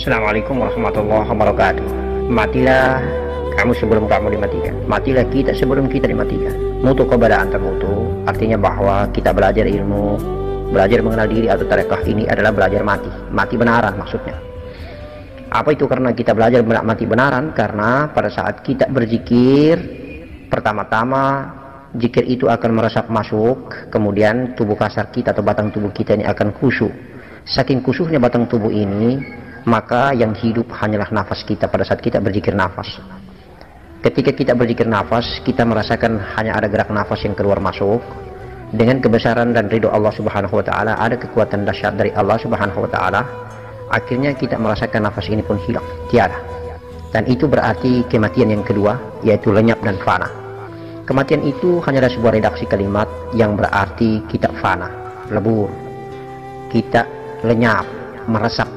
Assalamualaikum warahmatullahi wabarakatuh. Matilah kamu sebelum kamu dimatikan. Matilah kita sebelum kita dimatikan. Mutu kepada antar mutu, artinya bahwa kita belajar ilmu, belajar mengenal diri atau tarekah ini adalah belajar mati. Mati benaran maksudnya. Apa itu? Karena kita belajar mati benaran, karena pada saat kita berzikir, pertama-tama zikir itu akan meresap masuk, kemudian tubuh kasar kita atau batang tubuh kita ini akan khusyuk. Saking khusyuknya batang tubuh ini, maka yang hidup hanyalah nafas kita pada saat kita berzikir nafas. Ketika kita berzikir nafas, kita merasakan hanya ada gerak nafas yang keluar masuk. Dengan kebesaran dan ridho Allah Subhanahu wa taala, ada kekuatan dahsyat dari Allah Subhanahu wa taala. Akhirnya kita merasakan nafas ini pun hilang, tiada. Dan itu berarti kematian yang kedua, yaitu lenyap dan fana. Kematian itu hanyalah sebuah redaksi kalimat yang berarti kita fana, lebur, kita lenyap, meresap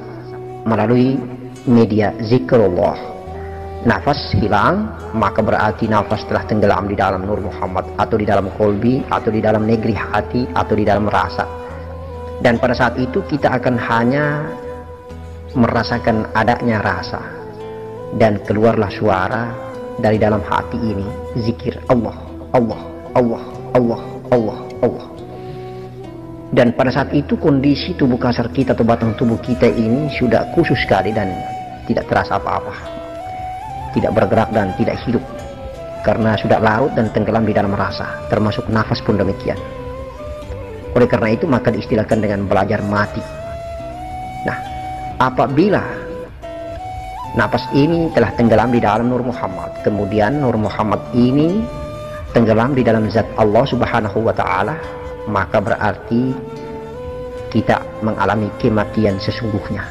melalui media zikrullah. Nafas hilang, maka berarti nafas telah tenggelam di dalam Nur Muhammad, atau di dalam kolbi, atau di dalam negeri hati, atau di dalam rasa. Dan pada saat itu kita akan hanya merasakan adanya rasa, dan keluarlah suara dari dalam hati ini, zikir Allah, Allah, Allah, Allah, Allah, Allah. Dan pada saat itu kondisi tubuh kasar kita atau batang tubuh kita ini sudah khusus sekali dan tidak terasa apa-apa, tidak bergerak dan tidak hidup, karena sudah larut dan tenggelam di dalam rasa, termasuk nafas pun demikian. Oleh karena itu maka diistilahkan dengan belajar mati. Nah, apabila nafas ini telah tenggelam di dalam Nur Muhammad, kemudian Nur Muhammad ini tenggelam di dalam zat Allah Subhanahu wa taala, maka berarti kita mengalami kematian sesungguhnya,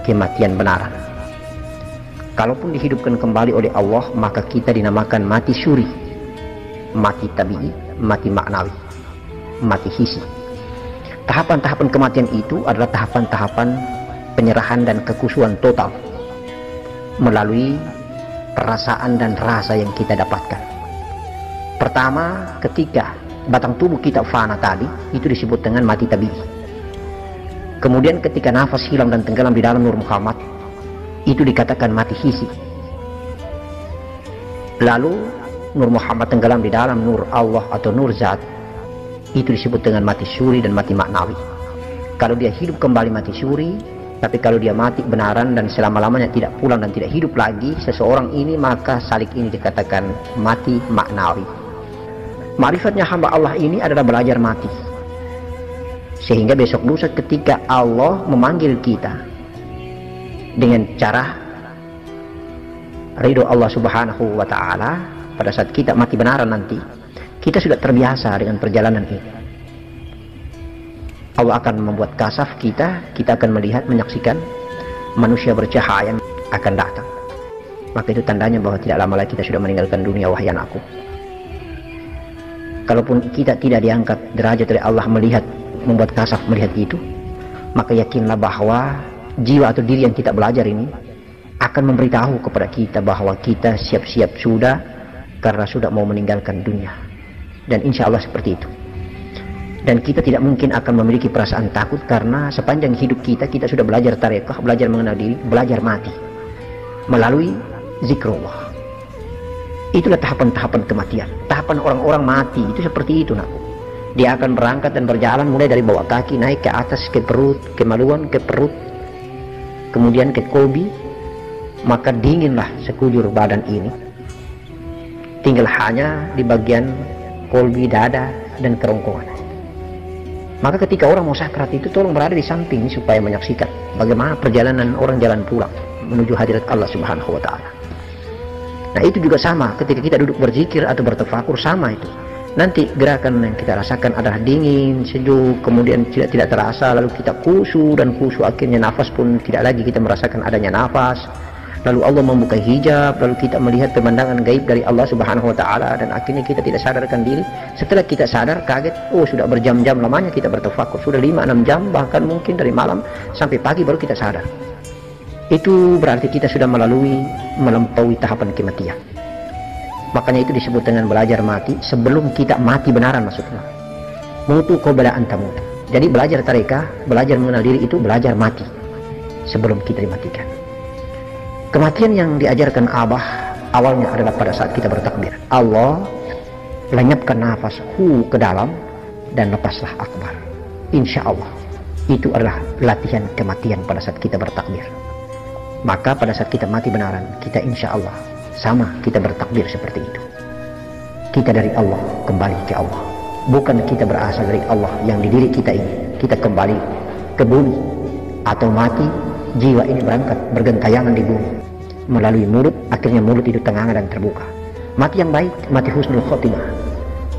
kematian benaran. Kalaupun dihidupkan kembali oleh Allah, maka kita dinamakan mati syuri, mati tabi'i, mati maknawi, mati hisi. Tahapan-tahapan kematian itu adalah tahapan-tahapan penyerahan dan kekhusyuan total melalui perasaan dan rasa yang kita dapatkan. Pertama, ketika batang tubuh kita fana tadi, itu disebut dengan mati tabi'i. Kemudian ketika nafas hilang dan tenggelam di dalam Nur Muhammad, itu dikatakan mati hisi. Lalu Nur Muhammad tenggelam di dalam Nur Allah atau Nur Zat, itu disebut dengan mati syuri dan mati maknawi. Kalau dia hidup kembali mati syuri, tapi kalau dia mati benaran dan selama-lamanya tidak pulang dan tidak hidup lagi seseorang ini, maka salik ini dikatakan mati maknawi. Ma'rifatnya hamba Allah ini adalah belajar mati, sehingga besok lusa ketika Allah memanggil kita dengan cara ridho Allah Subhanahu wa ta'ala, pada saat kita mati benaran nanti, kita sudah terbiasa dengan perjalanan ini. Allah akan membuat kasaf kita akan melihat, menyaksikan manusia bercahaya akan datang. Maka itu tandanya bahwa tidak lama lagi kita sudah meninggalkan dunia, wahai anakku. Kalaupun kita tidak diangkat derajat dari Allah melihat, membuat kasaf melihat itu, maka yakinlah bahwa jiwa atau diri yang kita belajar ini akan memberitahu kepada kita bahwa kita siap-siap sudah, karena sudah mau meninggalkan dunia. Dan insya Allah seperti itu. Dan kita tidak mungkin akan memiliki perasaan takut, karena sepanjang hidup kita sudah belajar tarekah, belajar mengenal diri, belajar mati melalui zikrullah. Itulah tahapan-tahapan kematian. Tahapan orang-orang mati itu seperti itu, nak. Dia akan berangkat dan berjalan mulai dari bawah kaki, naik ke atas, ke perut, ke maluan, ke perut, kemudian ke kolbi. Maka dinginlah sekujur badan ini, tinggal hanya di bagian kolbi, dada, dan kerongkongan. Maka ketika orang mau sakrat itu, tolong berada di samping supaya menyaksikan bagaimana perjalanan orang jalan pulang menuju hadirat Allah Subhanahu wa ta'ala. Nah, itu juga sama ketika kita duduk berzikir atau bertafakur, sama itu. Nanti gerakan yang kita rasakan adalah dingin, sejuk, kemudian tidak terasa, lalu kita khusyuk, dan khusyuk akhirnya nafas pun tidak lagi kita merasakan adanya nafas. Lalu Allah membuka hijab, lalu kita melihat pemandangan gaib dari Allah Subhanahu wa ta'ala, dan akhirnya kita tidak sadarkan diri. Setelah kita sadar, kaget, oh sudah berjam-jam lamanya kita bertafakur, sudah 5-6 jam, bahkan mungkin dari malam sampai pagi baru kita sadar. Itu berarti kita sudah melampaui tahapan kematian. Makanya itu disebut dengan belajar mati sebelum kita mati benaran, maksudnya. Mutu qabla an tamut. Jadi belajar tarekah, belajar mengenal diri itu belajar mati sebelum kita dimatikan. Kematian yang diajarkan Abah awalnya adalah pada saat kita bertakbir. Allah lenyapkan nafas ke dalam dan lepaslah akbar. Insya Allah itu adalah latihan kematian pada saat kita bertakbir. Maka pada saat kita mati benaran, kita insya Allah sama kita bertakbir seperti itu. Kita dari Allah kembali ke Allah, bukan kita berasal dari Allah yang di diri kita ini. Kita kembali ke bumi atau mati, jiwa ini berangkat bergentayangan di bumi melalui mulut. Akhirnya mulut itu tenganga dan terbuka. Mati yang baik, mati husnul khotimah,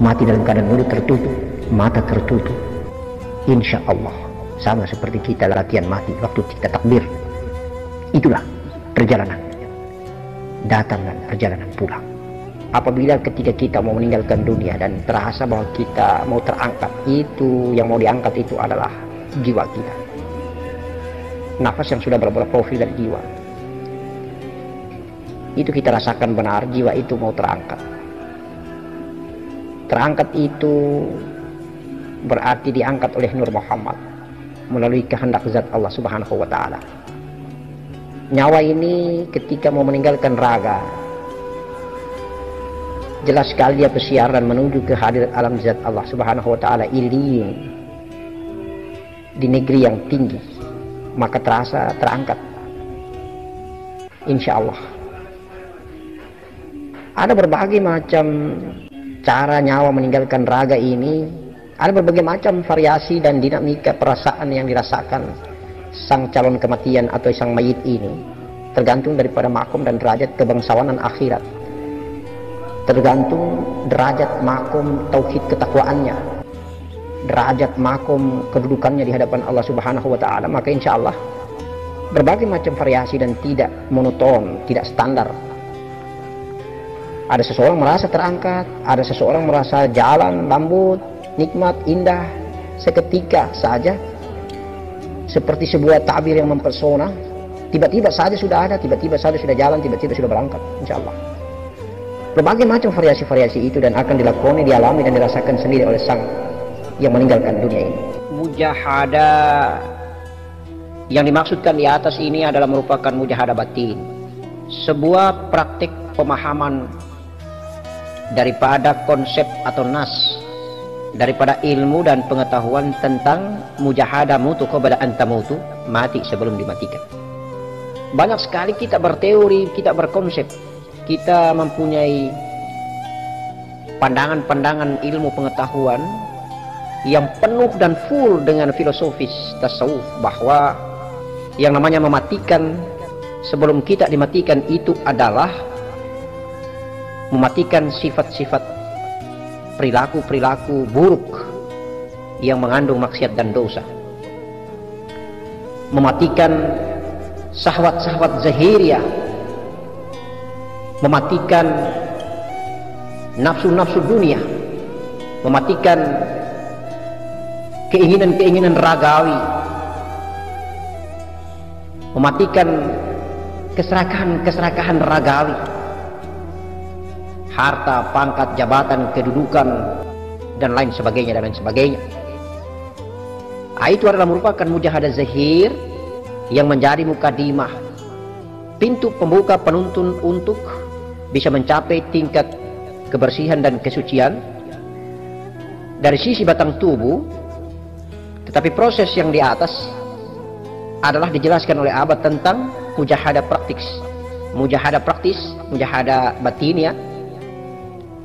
mati dalam keadaan mulut tertutup, mata tertutup. Insya Allah sama seperti kita latihan mati waktu kita takbir. Itulah perjalanan datang dan perjalanan pulang. Apabila ketika kita mau meninggalkan dunia dan terasa bahwa kita mau terangkat, itu yang mau diangkat itu adalah jiwa kita, nafas yang sudah berprofil dari jiwa. Itu kita rasakan benar, jiwa itu mau terangkat. Terangkat itu berarti diangkat oleh Nur Muhammad melalui kehendak zat Allah Subhanahu wa ta'ala. Nyawa ini ketika mau meninggalkan raga, jelas sekali dia bersiaran menuju ke hadirat alam zat Allah Subhanahu wa ta'ala, ilin di negeri yang tinggi. Maka terasa terangkat insya Allah. Ada berbagai macam cara nyawa meninggalkan raga ini. Ada berbagai macam variasi dan dinamika perasaan yang dirasakan sang calon kematian atau sang mayit ini, tergantung daripada makom dan derajat kebangsawanan akhirat, tergantung derajat makom tauhid ketakwaannya, derajat makom kedudukannya di hadapan Allah Subhanahu wa ta'ala. Maka insya Allah berbagai macam variasi dan tidak monoton, tidak standar. Ada seseorang merasa terangkat, ada seseorang merasa jalan lembut, nikmat, indah, seketika saja, seperti sebuah tabir yang mempesona. Tiba-tiba saja sudah ada, tiba-tiba saja sudah jalan, tiba-tiba sudah berangkat, insya Allah. Berbagai macam variasi-variasi itu dan akan dilakoni, dialami dan dirasakan sendiri oleh sang yang meninggalkan dunia ini. Mujahadah yang dimaksudkan di atas ini adalah merupakan mujahadah batin, sebuah praktik pemahaman daripada konsep atau nas, daripada ilmu dan pengetahuan tentang mujahadah mutu qabla an tamutu, mati sebelum dimatikan. Banyak sekali kita berteori, kita berkonsep, kita mempunyai pandangan-pandangan ilmu pengetahuan yang penuh dan full dengan filosofis tasawuf, bahwa yang namanya mematikan sebelum kita dimatikan itu adalah mematikan sifat-sifat perilaku-perilaku buruk yang mengandung maksiat dan dosa, mematikan syahwat-syahwat zahiriyah, mematikan nafsu-nafsu dunia, mematikan keinginan-keinginan ragawi, mematikan keserakahan-keserakahan ragawi, harta, pangkat, jabatan, kedudukan, dan lain sebagainya, dan lain sebagainya. Itu adalah merupakan mujahadah zahir yang menjadi mukadimah, pintu pembuka penuntun untuk bisa mencapai tingkat kebersihan dan kesucian dari sisi batang tubuh. Tetapi proses yang di atas adalah dijelaskan oleh Abad tentang mujahadah praktis, mujahadah batinnya,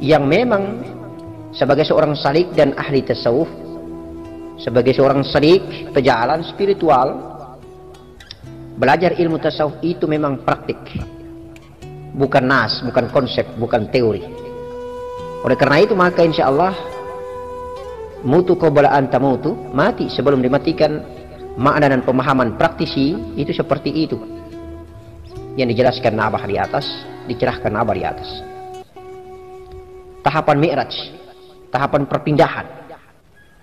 yang memang sebagai seorang salik dan ahli tasawuf, sebagai seorang salik pejalan spiritual, belajar ilmu tasawuf itu memang praktik, bukan nas, bukan konsep, bukan teori. Oleh karena itu maka insya Allah mutu qabla an tamutu, mati sebelum dimatikan, makna dan pemahaman praktisi itu seperti itu yang dijelaskan Abah di atas, dicerahkan Abah di atas. Tahapan mi'raj, tahapan perpindahan.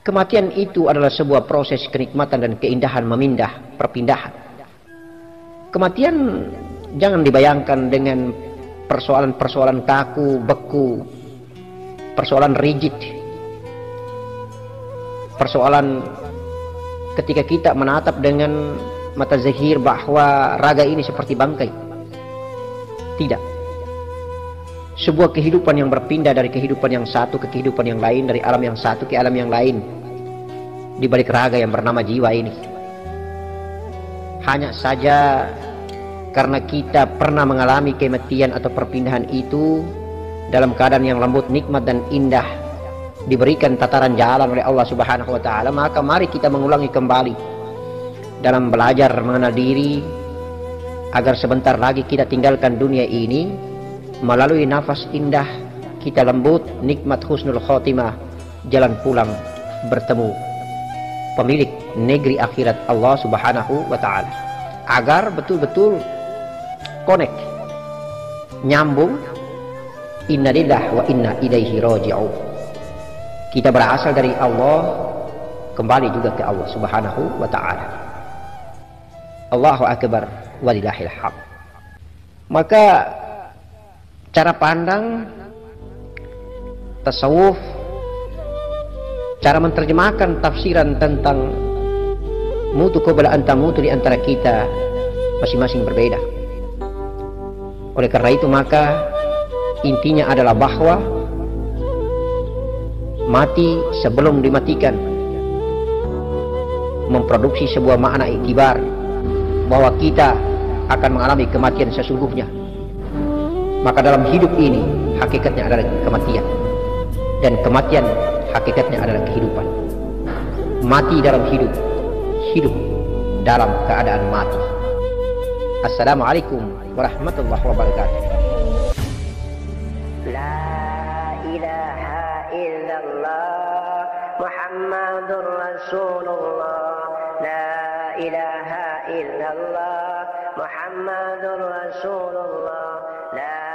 Kematian itu adalah sebuah proses kenikmatan dan keindahan memindah, perpindahan. Kematian jangan dibayangkan dengan persoalan-persoalan kaku, beku, persoalan rigid, persoalan ketika kita menatap dengan mata zahir bahwa raga ini seperti bangkai. Tidak. Sebuah kehidupan yang berpindah dari kehidupan yang satu ke kehidupan yang lain, dari alam yang satu ke alam yang lain, di balik raga yang bernama jiwa ini. Hanya saja karena kita pernah mengalami kematian atau perpindahan itu dalam keadaan yang lembut, nikmat dan indah, diberikan tataran jalan oleh Allah Subhanahu wa taala, maka mari kita mengulangi kembali dalam belajar mengenal diri agar sebentar lagi kita tinggalkan dunia ini melalui nafas indah, kita lembut, nikmat husnul khotimah, jalan pulang bertemu pemilik negeri akhirat Allah Subhanahu wa taala. Agar betul-betul connect, nyambung, inna lillahi wa inna ilaihi raji'un. Kita berasal dari Allah, kembali juga ke Allah Subhanahu wa taala. Allahu akbar walillahil hamd. Maka cara pandang tasawuf, cara menerjemahkan tafsiran tentang mutu qabla an tamutu di antara kita masing-masing berbeda. Oleh karena itu maka intinya adalah bahwa mati sebelum dimatikan memproduksi sebuah makna iktibar bahwa kita akan mengalami kematian sesungguhnya. Maka dalam hidup ini hakikatnya adalah kematian, dan kematian hakikatnya adalah kehidupan. Mati dalam hidup, hidup dalam keadaan mati. Assalamualaikum warahmatullahi wabarakatuh. La ilaha illallah Muhammadur Rasulullah. La ilaha illallah Muhammadur Rasulullah. La